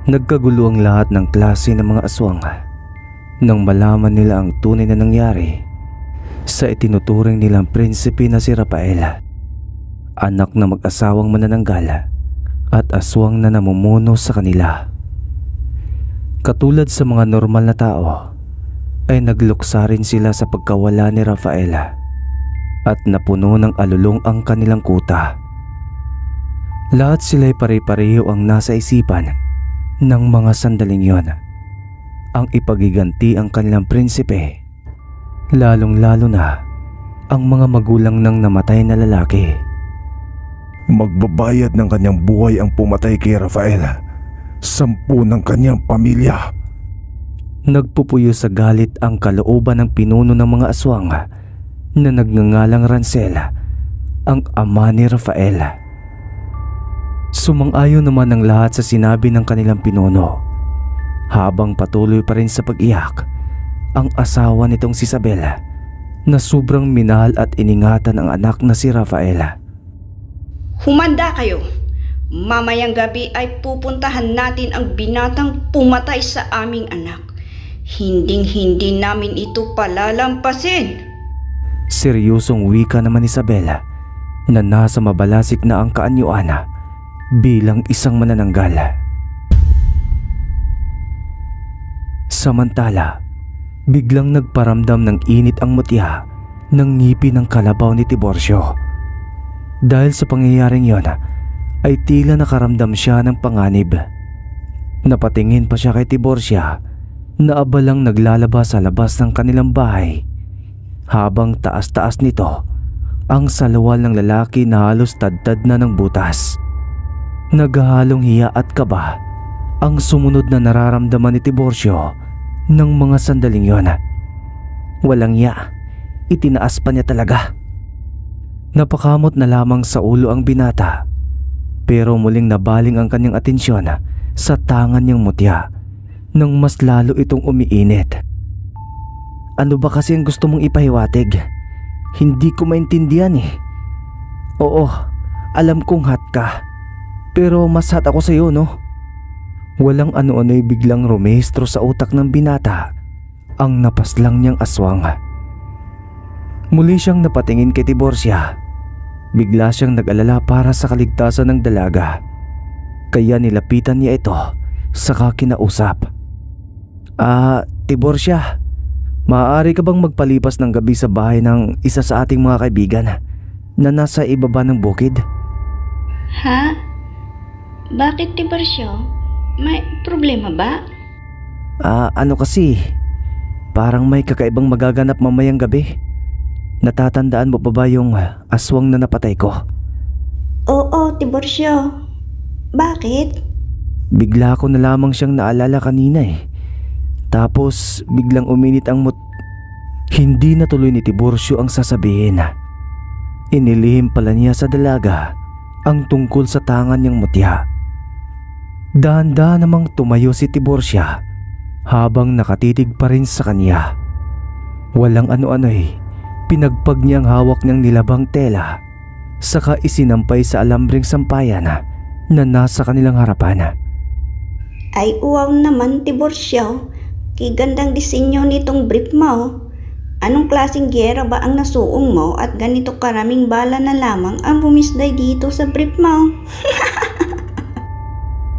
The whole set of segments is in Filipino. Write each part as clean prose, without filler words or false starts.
Nagkagulo ang lahat ng klase ng mga aswang nang malaman nila ang tunay na nangyari sa itinuturing nilang prinsipe na si Rafael, anak na mag-asawang manananggal at aswang na namumuno sa kanila. Katulad sa mga normal na tao, ay nagluksa rin sila sa pagkawala ni Rafael at napuno ng alulong ang kanilang kuta. Lahat sila'y pare-pareho ang nasa isipan ng mga sandaling yon, ang ipagiganti ang kanilang prinsipe, lalong-lalo na ang mga magulang ng namatay na lalaki. Magbabayad ng kanyang buhay ang pumatay kay Rafael, 10 ng kanyang pamilya. Nagpupuyo sa galit ang kalooban ng pinuno ng mga aswang na nagngangalang Rancel, ang ama ni Rafael. Sumang-ayon naman ang lahat sa sinabi ng kanilang pinuno, habang patuloy pa rin sa pag-iyak ang asawa nitong si Isabel na sobrang minahal at iningatan ang anak na si Rafael. Humanda kayo. Mamayang gabi ay pupuntahan natin ang binatang pumatay sa aming anak. Hinding-hindi namin ito palalampasin. Seryosong wika naman ni Isabel na nasa mabalasik na ang kaanyuan bilang isang manananggal. Samantala, biglang nagparamdam ng init ang mutya ng ngipin ng kalabaw ni Tiburcio. Dahil sa pangyayaring yon, ay tila nakaramdam siya ng panganib. Napatingin pa siya kay Tiburcia na abalang naglalaba sa labas ng kanilang bahay, habang taas-taas nito ang salawal ng lalaki na halos tad-tad na ng butas. Naghahalong hiya at kaba ang sumunod na nararamdaman ni Tiburcio ng mga sandaling yon. Walang hiya, itinaas pa niya talaga. Napakamot na lamang sa ulo ang binata, pero muling nabaling ang kanyang atensyon sa tangan niyang mutya nang mas lalo itong umiinit. Ano ba kasi ang gusto mong ipahiwatig? Hindi ko maintindihan eh. Oo, alam kong hot ka, pero mas hot ako sa'yo, no? Walang ano-ano'y biglang rumehistro sa utak ng binata ang napaslang niyang aswang. Muli siyang napatingin kay Tiburcia. Bigla siyang nag-alala para sa kaligtasan ng dalaga, kaya nilapitan niya ito saka kinausap. Tiburcia, maaari ka bang magpalipas ng gabi sa bahay ng isa sa ating mga kaibigan na nasa ibaba ng bukid? Ha? Bakit, Tiburcio? May problema ba? Ano kasi, parang may kakaibang magaganap mamayang gabi. Natatandaan mo pa ba yung aswang na napatay ko? Oo, Tiburcio. Bakit? Bigla ko na lamang siyang naalala kanina eh. Tapos biglang uminit ang Hindi natuloy ni Tiburcio ang sasabihin. Inilihim pala niya sa dalaga ang tungkol sa tangan niyang mutya. Dahan-dahan namang tumayo si Tiburcia habang nakatitig pa rin sa kanya. Walang ano-ano eh, pinagpag niya ang hawak niyang nilabang tela, saka isinampay sa alambring sampayan na nasa kanilang harapan. Ay uwaw naman, Tiburcio. Kigandang disenyo nitong brief mo. Anong klaseng gyera ba ang nasuong mo at ganito karaming bala na lamang ang bumisday dito sa brief mo?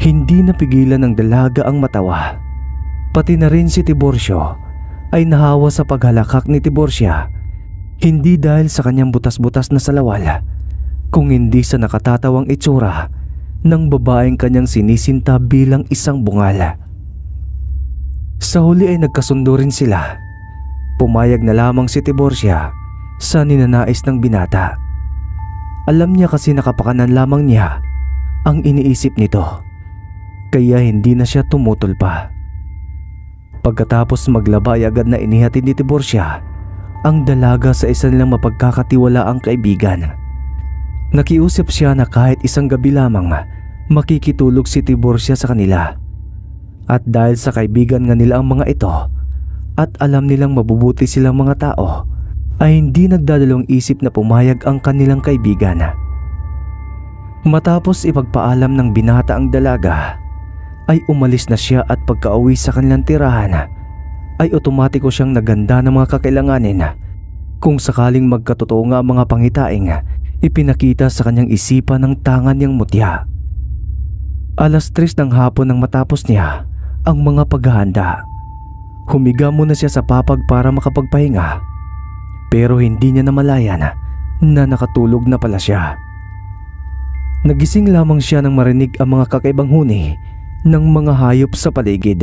Hindi napigilan ng dalaga ang matawa. Pati na rin si Tiburcio ay nahawa sa paghalakak ni Tiburcia, hindi dahil sa kanyang butas-butas na salawal, kung hindi sa nakatatawang itsura ng babaeng kanyang sinisinta bilang isang bungala. Sa huli ay nagkasundo rin sila. Pumayag na lamang si Tiburcia sa ninanais ng binata. Alam niya kasi nakapakanan lamang niya ang iniisip nito, kaya hindi na siya tumutol pa. Pagkatapos maglaba ay agad na inihatid ni Tiburcia ang dalaga sa isa nilang mapagkakatiwalaang kaibigan. Nakiusap siya na kahit isang gabi lamang makikitulog si Tiburcia sa kanila. At dahil sa kaibigan nga nila ang mga ito at alam nilang mabubuti silang mga tao, ay hindi nagdadalawang isip na pumayag ang kanilang kaibigan. Matapos ipagpaalam ng binata ang dalaga, ay umalis na siya at pagka-uwi sa kanilang tirahan ay otomatiko siyang naganda ng mga kakailanganin. Kung sakaling magkatotoo nga ang mga pangitaing ipinakita sa kanyang isipan ng tangan niyang mutya. 3:00 ng hapon nang matapos niya ang mga paghahanda. Humiga muna siya sa papag para makapagpahinga. Pero hindi niya namalayan na nakatulog na pala siya. Nagising lamang siya nang marinig ang mga kakaibang huni ng mga hayop sa paligid.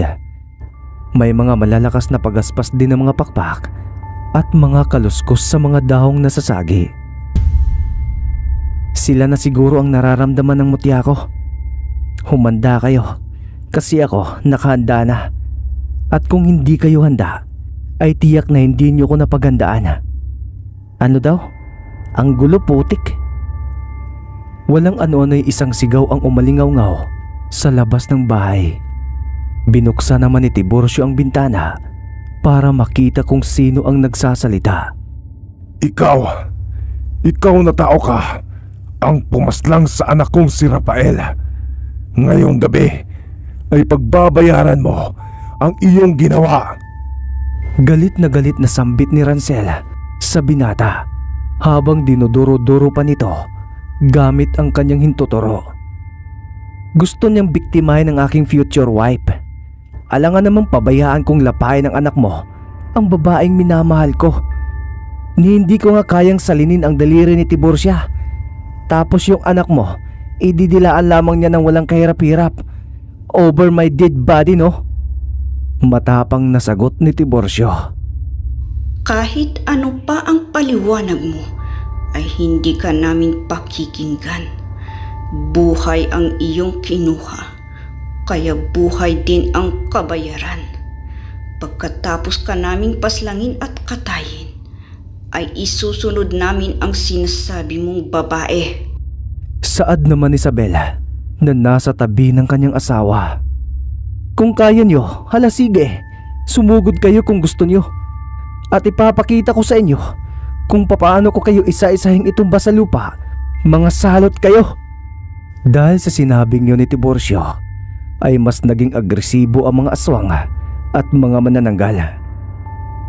May mga malalakas na pagaspas din ng mga pakpak at mga kaluskos sa mga dahong nasasagi. Sila na siguro ang nararamdaman ng mutya ko. Humanda kayo kasi ako nakahanda na. At kung hindi kayo handa ay tiyak na hindi niyo ko napaghandaan. Ano daw? Ang gulo putik. Walang ano-ano ay isang sigaw ang umalingaw-ngaw sa labas ng bahay. Binuksan naman ni Tiburcio ang bintana para makita kung sino ang nagsasalita. Ikaw na tao ka ang pumaslang sa anak kong si Rafael. Ngayong gabi ay pagbabayaran mo ang iyong ginawa. Galit na sambit ni Rancel sa binata habang dinuduro-duro pa nito gamit ang kanyang hintuturo. Gusto niyang biktimahin ang aking future wife. Alangan namang pabayaan kong lapain ang anak mo, ang babaeng minamahal ko. Hindi ko nga kayang salinin ang daliri ni Tiburcia. Tapos yung anak mo, ididilaan lamang niya ng walang kahirap-hirap. Over my dead body, no? Matapang na sagot ni Tiburcio. Kahit ano pa ang paliwanag mo, ay hindi ka namin pakikinggan. Buhay ang iyong kinuha. Kaya buhay din ang kabayaran. Pagkatapos ka naming paslangin at katayin, ay isusunod namin ang sinasabi mong babae. Saad naman ni Isabela na nasa tabi ng kanyang asawa. Kung kaya nyo, hala sige, sumugod kayo kung gusto nyo. At ipapakita ko sa inyo kung papaano ko kayo isa-isahing itumba sa lupa. Mga salot kayo. Dahil sa sinabing yun ni Tiburcio, ay mas naging agresibo ang mga aswang at mga manananggal.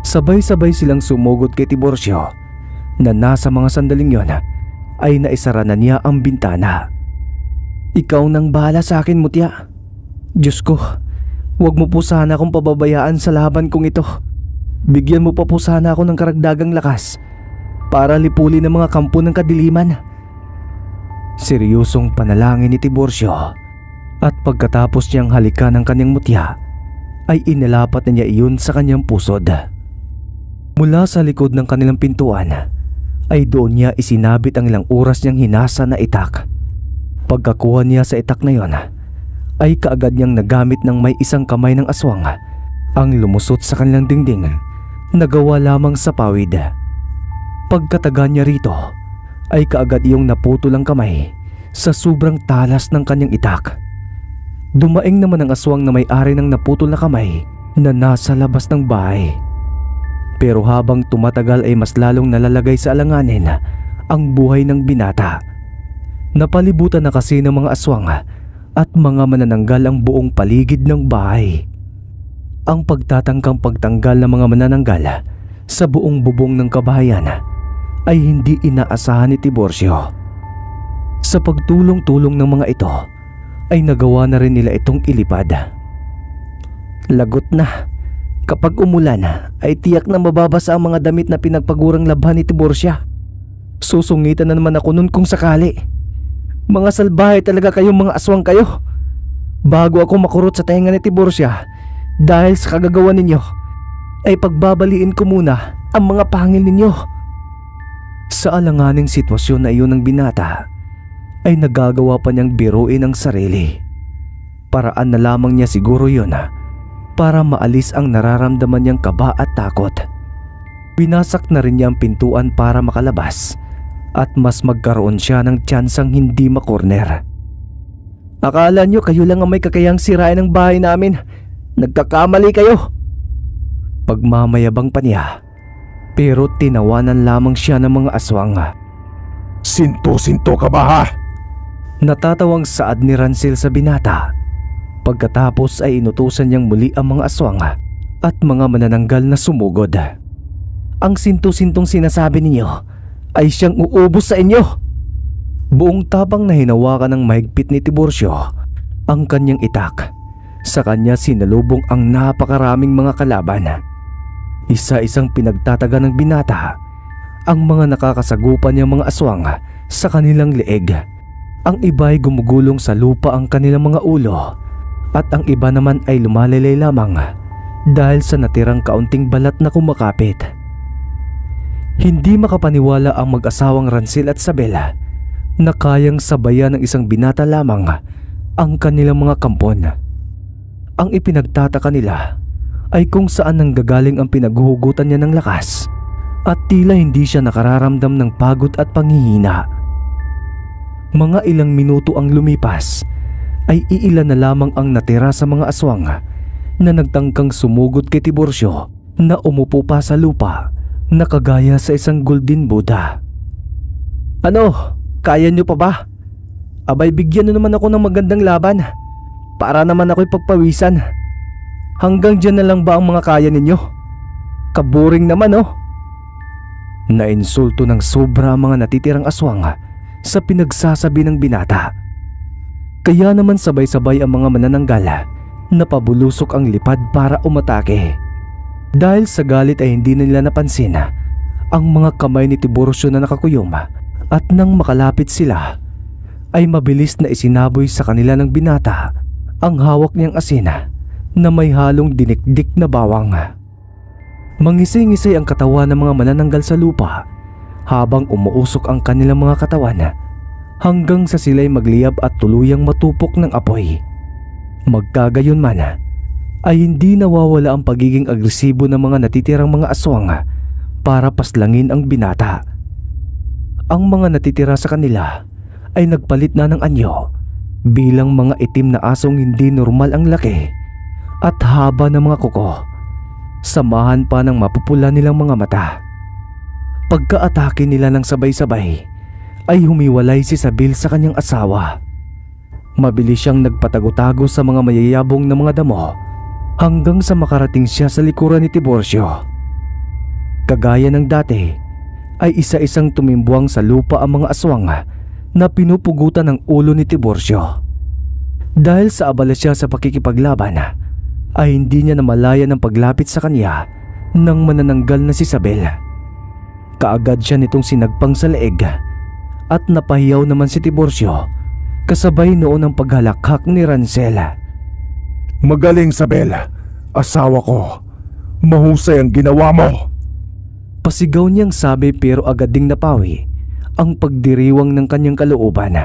Sabay-sabay silang sumugod kay Tiburcio na nasa mga sandaling yon ay naisara na niya ang bintana. Ikaw nang bahala sa akin, mutya. Diyos ko, huwag mo po sana akong pababayaan sa laban kong ito. Bigyan mo pa po sana ako ng karagdagang lakas para lipulin ang mga kampo ng kadiliman. Seryosong panalangin ni Tiburcio. At pagkatapos niyang halikan ng kanyang mutya, ay inalapat na niya iyon sa kanyang pusod. Mula sa likod ng kanilang pintuan, ay doon niya isinabit ang ilang oras niyang hinasa na itak. Pagkakuha niya sa itak na iyon, ay kaagad niyang nagamit ng may isang kamay ng aswang ang lumusot sa kanilang dingding na gawa lamang sa pawid. Pagkataga niya rito, ay kaagad iyong naputol ang kamay sa sobrang talas ng kanyang itak. Dumaing naman ang aswang na may-ari ng naputol na kamay na nasa labas ng bahay. Pero habang tumatagal ay mas lalong nalalagay sa alanganin ang buhay ng binata. Napalibutan na kasi ng mga aswang at mga manananggal ang buong paligid ng bahay. Ang pagtatangkang pagtanggal ng mga manananggal sa buong bubong ng kabahayan ay hindi inaasahan ni Tiburcio. Sa pagtulong-tulong ng mga ito, ay nagawa na rin nila itong ilipad. Lagot na. Kapag umulan ay tiyak na mababasa ang mga damit na pinagpagurang labhan ni Tiburcia. Susungitan na naman ako nun kung sakali. Mga salbahe talaga kayong mga aswang kayo. Bago ako makurot sa tenga ni Tiburcia dahil sa kagagawa ninyo, ay pagbabaliin ko muna ang mga pangil ninyo. Sa alanganing sitwasyon na iyon ng binata, ay nagagawa pa niyang biruin ang sarili. Paraan na lamang niya siguro yun para maalis ang nararamdaman niyang kaba at takot. Winasak na rin niya ang pintuan para makalabas at mas magkaroon siya ng tsansang hindi makorner. Akala niyo kayo lang ang may kakayang sirain ng bahay namin. Nagkakamali kayo. Pagmamayabang pa niya, pero tinawanan lamang siya ng mga aswang. Sinto-sinto ka ba ha? Natatawang saad ni Rancel sa binata. Pagkatapos ay inutusan niyang muli ang mga aswang at mga manananggal na sumugod. Ang sinto-sintong sinasabi ninyo ay siyang uubos sa inyo. Buong tapang na hinawakan ng mahigpit ni Tiburcio ang kanyang itak. Sa kanya sinalubong ang napakaraming mga kalaban. Isa-isang pinagtataga ng binata ang mga nakakasagupan niyang mga aswang sa kanilang leeg. Ang iba ay gumugulong sa lupa ang kanilang mga ulo at ang iba naman ay lumalalay lamang dahil sa natirang kaunting balat na kumakapit. Hindi makapaniwala ang mag-asawang Rancel at Sabel na kayang sabayan ng isang binata lamang ang kanilang mga kampon. Ang ipinagtataka nila ay kung saan nanggagaling ang pinaghuhugutan niya ng lakas at tila hindi siya nakararamdam ng pagod at panghihina. Mga ilang minuto ang lumipas ay iilan na lamang ang natira sa mga aswang na nagtangkang sumugod kay Tiburcio na umupo pa sa lupa na kagaya sa isang golden Buddha. Ano? Kaya niyo pa ba? Abay, bigyan niyo naman ako ng magandang laban para naman ako'y pagpawisan. Hanggang dyan na lang ba ang mga kaya ninyo? Kaboring naman oh. Nainsulto ng sobra ang mga natitirang aswang sa pinagsasabi ng binata. Kaya naman sabay-sabay ang mga manananggal na pabulusok ang lipad para umatake. Dahil sa galit ay hindi nila napansin ang mga kamay ni Tiburcio na nakakuyom at nang makalapit sila ay mabilis na isinaboy sa kanila ng binata ang hawak niyang asin na may halong dinikdik na bawang. Mangisay-ngisay ang katawan ng mga manananggal sa lupa habang umuusok ang kanilang mga katawan hanggang sa sila'y magliyab at tuluyang matupok ng apoy. Magkagayon man ay hindi nawawala ang pagiging agresibo ng mga natitirang mga aswang para paslangin ang binata. Ang mga natitira sa kanila ay nagpalit na ng anyo bilang mga itim na asong hindi normal ang laki at haba ng mga kuko. Samahan pa ng mapupula nilang mga mata. Pagka-atake nila ng sabay-sabay ay humiwalay si Sabel sa kanyang asawa. Mabilis siyang nagpatago-tago sa mga mayayabong na mga damo hanggang sa makarating siya sa likuran ni Tiburcio. Kagaya ng dati ay isa-isang tumimbuang sa lupa ang mga aswang na pinupugutan ng ulo ni Tiburcio. Dahil sa abala siya sa pakikipaglaban ay hindi niya namalaya ng paglapit sa kanya ng manananggal na si Sabel. Kaagad siya nitong sinagpang sa leeg at napahiyaw naman si Tiburcio kasabay noon ang paghalakhak ni Rancel. Magaling, Sabel. Asawa ko. Mahusay ang ginawa mo. Pasigaw niyang sabi pero agad ding napawi ang pagdiriwang ng kanyang kalooban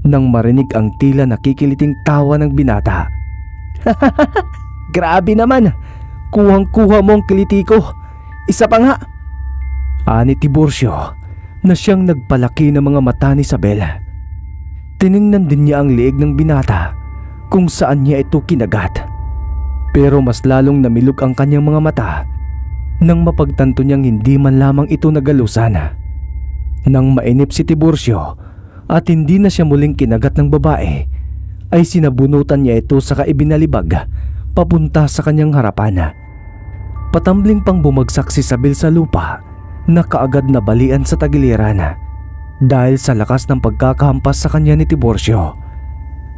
nang marinig ang tila nakikiliting tawa ng binata. Grabe naman, kuhang-kuha mo ang kiliti ko. Isa pa nga. Ani Tiburcio na siyang nagpalaki ng mga mata ni Sabel. Tiningnan din niya ang leeg ng binata kung saan niya ito kinagat. Pero mas lalong namilog ang kanyang mga mata nang mapagtanto niyang hindi man lamang ito nagalusan. Nang mainip si Tiburcio at hindi na siya muling kinagat ng babae, ay sinabunutan niya ito sa kaibinalibag papunta sa kanyang harapan. Patambling pang bumagsak si Sabel sa lupa na kaagad na balian sa tagiliran dahil sa lakas ng pagkakahampas sa kanya ni Tiburcio.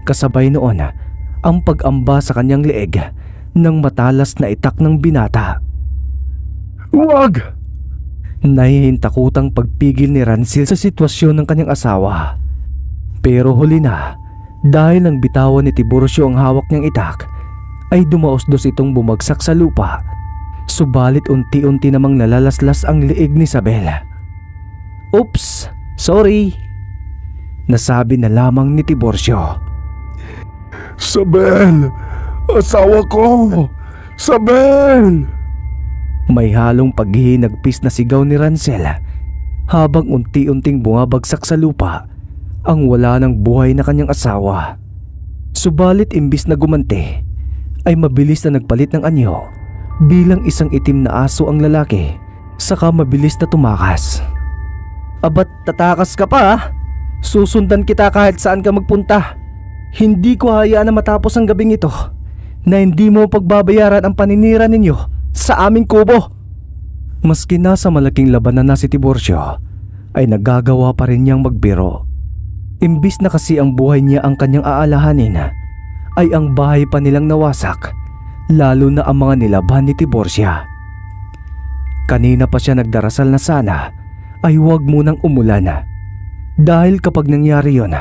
Kasabay noon ang pag-amba sa kanyang leeg ng matalas na itak ng binata. Huwag! Nahihintakutang pagpigil ni Rancel sa sitwasyon ng kanyang asawa. Pero huli na, dahil nang bitawan ni Tiburcio ang hawak niyang itak, ay dumaos-dos itong bumagsak sa lupa. Subalit unti-unti namang nalalaslas ang leeg ni Sabel. Oops, sorry, nasabi na lamang ni Tiburcio. Sabel! Asawa ko! Sabel! May halong paghihinagpis na sigaw ni Rancel habang unti-unting bumabagsak sa lupa ang wala ng buhay na kanyang asawa. Subalit imbis na gumanti ay mabilis na nagpalit ng anyo bilang isang itim na aso ang lalaki, saka mabilis na tumakas. Abat tatakas ka pa ha? Susundan kita kahit saan ka magpunta. Hindi ko hayaan na matapos ang gabing ito na hindi mo pagbabayaran ang paninira ninyo sa aming kubo. Maski nasa malaking labanan na si Tiburcio, ay nagagawa pa rin niyang magbiro. Imbis na kasi ang buhay niya ang kanyang aalahanin, ay ang bahay pa nilang nawasak, lalo na ang mga nilaban ni Tiburcia. Kanina pa siya nagdarasal na sana ay huwag munang umulan, dahil kapag nangyari yon,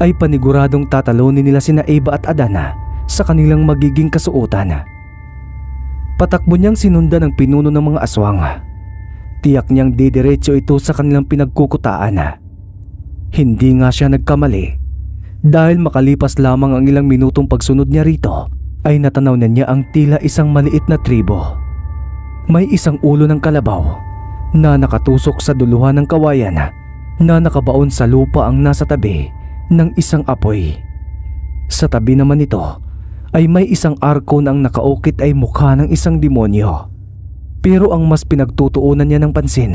ay paniguradong tatalunin nila sina Eva at Adana sa kanilang magiging kasuotan. Patakbo niyang sinundan ang pinuno ng mga aswang. Tiyak niyang didiretso ito sa kanilang pinagkukutaan. Hindi nga siya nagkamali, dahil makalipas lamang ang ilang minutong pagsunod niya rito ay natanaw na niya ang tila isang maliit na tribo. May isang ulo ng kalabaw na nakatusok sa duluhan ng kawayan na nakabaon sa lupa ang nasa tabi ng isang apoy. Sa tabi naman nito ay may isang arko na ang nakaukit ay mukha ng isang demonyo. Pero ang mas pinagtutuunan niya ng pansin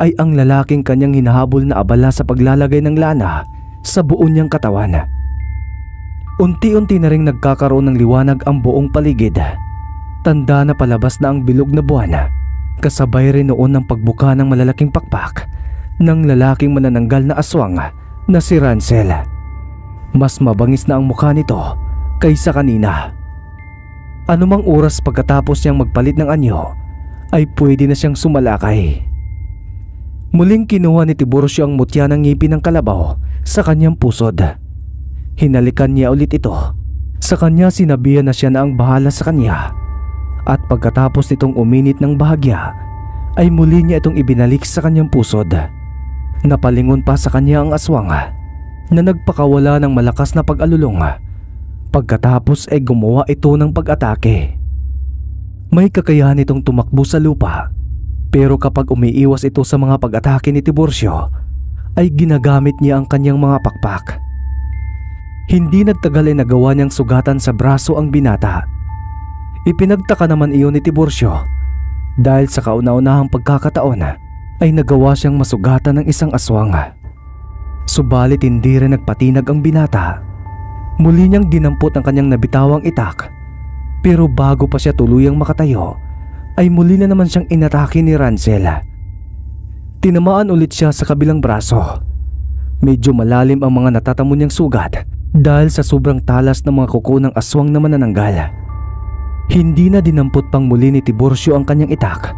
ay ang lalaking kanyang hinahabol na abala sa paglalagay ng lana sa buo niyang katawan. Unti-unti na ring nagkakaroon ng liwanag ang buong paligid. Tanda na palabas na ang bilog na buwan, kasabay rin noon ng pagbuka ng malalaking pakpak ng lalaking manananggal na aswang na si Ransel. Mas mabangis na ang mukha nito kaysa kanina. Anumang oras pagkatapos niyang magpalit ng anyo ay pwede na siyang sumalakay. Muling kinuha ni Tiburcio ang mutya ng ngipin ng kalabaw sa kanyang pusod. Hinalikan niya ulit ito. Sa kanya sinabihan na siya na ang bahala sa kanya. At pagkatapos nitong uminit ng bahagya ay muli niya itong ibinalik sa kanyang pusod. Napalingon pa sa kanya ang aswang na nagpakawala ng malakas na pag-alulong. Pagkatapos ay gumawa ito ng pag-atake. May kakayahan itong tumakbo sa lupa, pero kapag umiiwas ito sa mga pag-atake ni Tiburcio ay ginagamit niya ang kanyang mga pakpak. Hindi nagtagal ay nagawa niyang sugatan sa braso ang binata. Ipinagtaka naman iyon ni Tiburcio dahil sa kauna-unahang pagkakataon ay nagawa siyang masugatan ng isang aswang. Subalit hindi rin nagpatinag ang binata. Muli niyang dinampot ang kanyang nabitawang itak, pero bago pa siya tuluyang makatayo ay muli na naman siyang inatake ni Ransel. Tinamaan ulit siya sa kabilang braso. Medyo malalim ang mga natatamo niyang sugat dahil sa sobrang talas ng mga kuko ng aswang na manananggal. Hindi na dinampot pang muli ni Tiburcio ang kanyang itak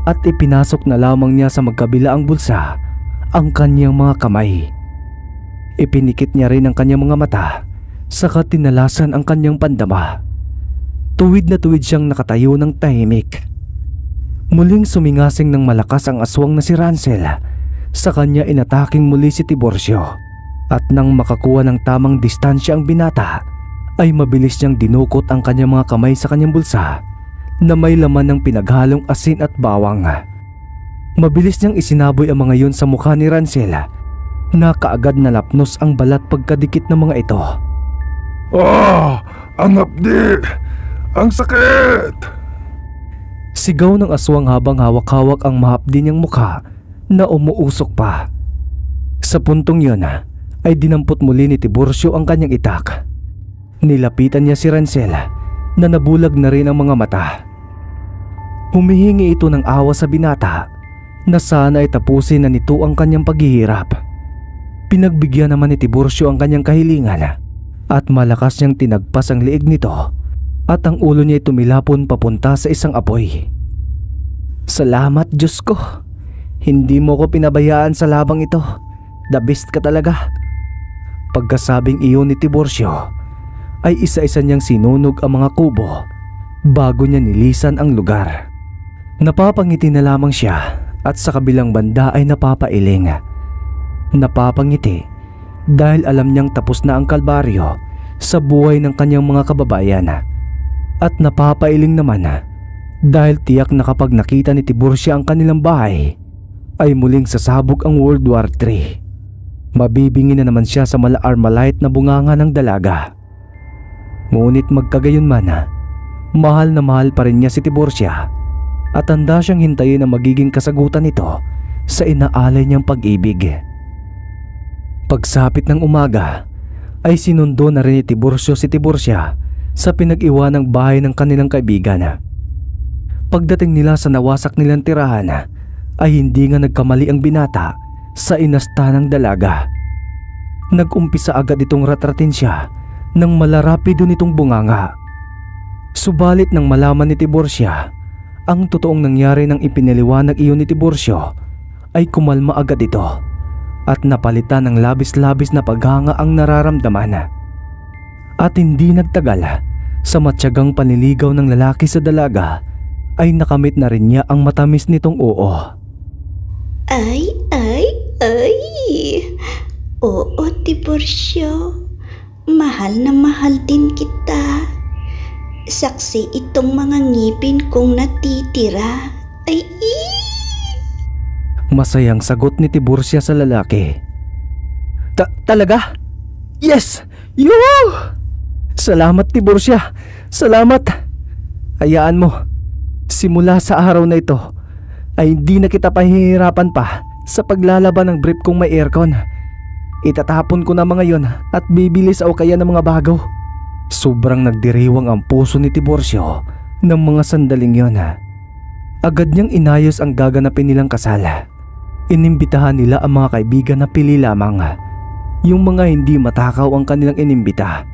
at ipinasok na lamang niya sa magkabilaang bulsa ang kanyang mga kamay. Ipinikit niya rin ang kanyang mga mata, saka tinalasan ang kanyang pandama. Tuwid na tuwid siyang nakatayo ng tahimik. Muling sumingasing ng malakas ang aswang na si Ransel. Sa kanya inataking muli si Tiburcio, at nang makakuha ng tamang distansya ang binata ay mabilis niyang dinukot ang kanyang mga kamay sa kanyang bulsa na may laman ng pinaghalong asin at bawang. Mabilis niyang isinaboy ang mga yun sa mukha ni Ransel na kaagad nalapnos ang balat pagkadikit ng mga ito. Ang hapdi! Ang sakit! Sigaw ng aswang habang hawak-hawak ang mahapdi niyang mukha na umuusok pa. Sa puntong yun ay dinampot muli ni Tiburcio ang kanyang itak. Nilapitan niya si Ransel na nabulag na rin ang mga mata. Humihingi ito ng awa sa binata na sana ay tapusin na nito ang kanyang paghihirap. Pinagbigyan naman ni Tiburcio ang kanyang kahilingan at malakas niyang tinagpas ang liig nito at ang ulo niya ay tumilapon papunta sa isang apoy. Salamat Diyos ko, hindi mo ko pinabayaan sa labang ito. The best ka talaga. Pagkasabing iyon ni Tiburcio ay isa-isa niyang sinunog ang mga kubo bago niya nilisan ang lugar. Napapangiti na lamang siya at sa kabilang banda ay napapailing. Napapangiti dahil alam niyang tapos na ang kalbaryo sa buhay ng kanyang mga kababayan. At napapailing naman dahil tiyak na kapag nakita ni Tiburcio ang kanilang bahay ay muling sasabog ang World War III. Mabibingi na naman siya sa mala-Armalite na bunganga ng dalaga. Ngunit magkagayon man, mahal na mahal pa rin niya si Tiburcio at handa siyang hintayin ang magiging kasagutan nito sa inaalay niyang pag-ibig. Pagsapit ng umaga ay sinundo na rin ni Tiburcio si Tiburcia sa pinag-iwanang bahay ng kanilang kaibigan. Pagdating nila sa nawasak nilang tirahan ay hindi nga nagkamali ang binata sa inasta ng dalaga. Nag-umpisa agad itong ratratin siya nang malarapido nitong bunganga. Subalit nang malaman ni Tiburcia ang totoong nangyari ng ipinaliwanag iyon ni Tiburcio, ay kumalma agad ito at napalitan ng labis-labis na paghanga ang nararamdaman. At hindi nagtagal, sa matyagang panliligaw ng lalaki sa dalaga ay nakamit na rin niya ang matamis nitong oo. Ay! Oo, Tiburcio. Mahal na mahal din kita. Saksi itong mga ngipin kong natitira. Ay! Masayang sagot ni Tiburcia sa lalaki. Talaga? Yes! Yoo! Salamat, Tiburcia! Salamat! Hayaan mo, simula sa araw na ito ay hindi na kita pahihirapan pa sa paglalaban ng brief kong may aircon. Itatapon ko na mga yon at bibilis o kaya ng mga bago. Sobrang nagdiriwang ang puso ni Tiburcio ng mga sandaling yon. Agad niyang inayos ang gaganapin nilang kasal. Inimbitahan nila ang mga kaibigan na pili lamang. Yung mga hindi matakaw ang kanilang inimbita.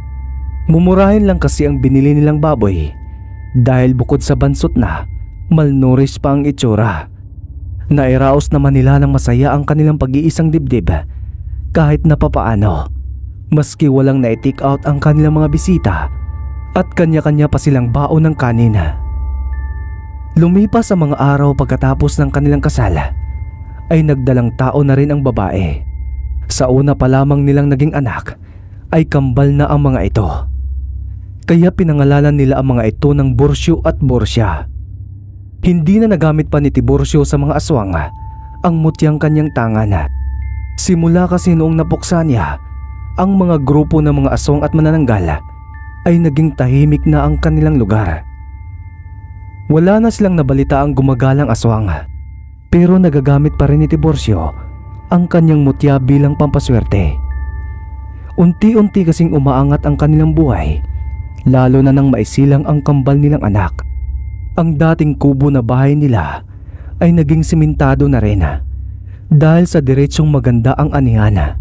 Mumurahin lang kasi ang binili nilang baboy dahil bukod sa bansot na, malnourished pa ang itsura. Nairaos naman nila ng masaya ang kanilang pag-iisang dibdib kahit na papaano, maski walang na-take out ang kanilang mga bisita at kanya-kanya pa silang baon ng kanin. Lumipas ang mga araw pagkatapos ng kanilang kasal ay nagdalang tao na rin ang babae. Sa una pa lamang nilang naging anak ay kambal na ang mga ito. Kaya pinangalanan nila ang mga ito ng Burcio at Borcia. Hindi na nagamit pa ni Tiburcio sa mga aswang ang mutyang kanyang tangan. Simula kasi noong napuksa niya ang mga grupo ng mga aswang at manananggal ay naging tahimik na ang kanilang lugar. Wala na silang nabalita ang gumagalang aswang, pero nagagamit pa rin ni Tiburcio ang kanyang mutya bilang pampaswerte. Unti-unti kasing umaangat ang kanilang buhay, lalo na nang maisilang ang kambal nilang anak. Ang dating kubo na bahay nila ay naging simentado na rin dahil sa diretsong maganda ang anihan.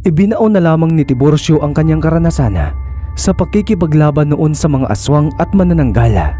Ibinao na lamang ni Tiburcio ang kanyang karanasan sa pakikipaglaban noon sa mga aswang at manananggal.